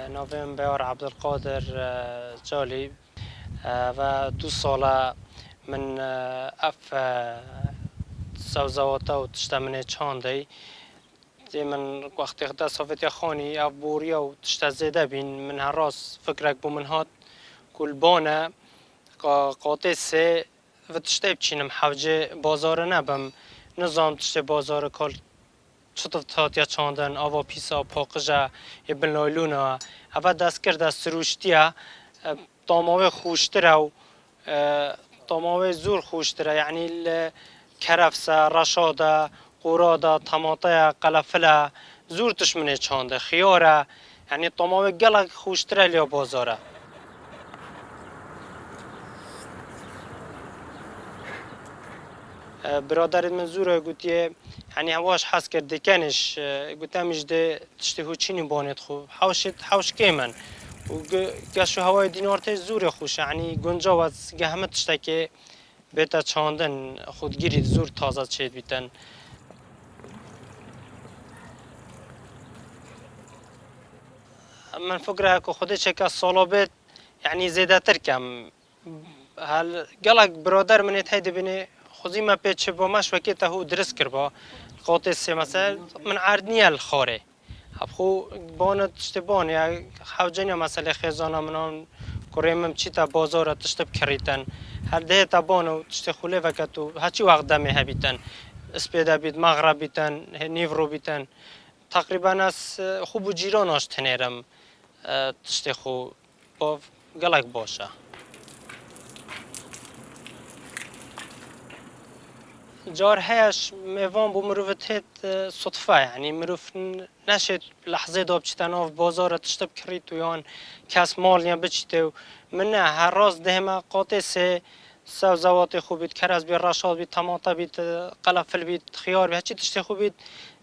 ناویم بیار عبدالقادر جالی و 2 ساله من اف سوزواتا و تشتمنه چاندی دی من وقتی خدا صافت خانی اف بوریا و تشت زیده بین من هر راست فکرک بو من هات کل بانه قاطع سه و تشته بچینم حوجه بازار نبم نظام تشته بازار کل چطور تاتیا چاندن آوا پیسا پاقجا ابن لایلونا اول دست کرد سروشتیا طاماوه خوشتره و طاماوه زور خوشتره یعنی کرفسه رشاده قراده طماطه قلفله زور تشمنه چانده خیاره یعنی طاماوه گلک خوشتره لیا بازاره برادرت من زوره گوتیه یعنی هواش حس کرد دکنش گوتمش ده تشتی هوچینی بانید خوب حوش که من و گشو هوای دینارتش زور خوش یعنی گنجا و همه تشتی که بیتا چاندن خودگیری زور تازه چید بیتن من فکر که خودی چکا سالا بیت یعنی زیده تر کم هل گلک برادر منیت هیده بینه خوزی ما پیچه با مش وکی تا هو درست کر با قاطع سه مثلا من عرض نیه الخاره اب خو باند تشت بان یا حوجنیا مثلا خزانه منان کریم چی تا بازار تشتب کریتن هر ده تا بانو تشت خوله وکتو هرچی وقت دمه هبیتن اسپیدا بیت مغرب بیتن نیورو بیتن تقریبا از خوب و جیران آشتنیرم تشت خو با گلک باشه جار هاش میوان بو مروفت هت صدفه یعنی مروف نشد لحظه داب چتناف بازار تشتب کریت و یان کس مال یا بچیته من نه هر راز دهما قاطع سه سبزوات خوب بید کرز بید رشاد بید طماطه بید قلفل بید خیار بید هرچی تشتی خوب بید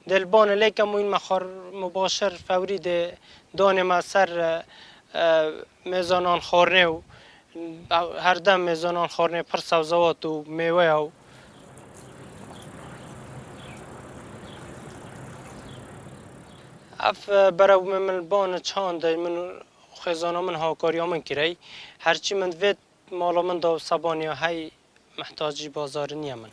دلبان لیکم و این مخار مباشر فوری ده دانه ما سر میزانان خورنه و هر دم میزانان خورنه پر سبزوات و میوه و اف برای من بان چاند من خزانه من هاکاریا من کری هرچی من وید مالا من دو سبانیا های محتاجی بازار نیم من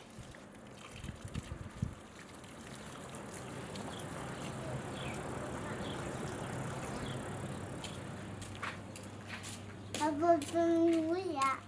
بابا بنویا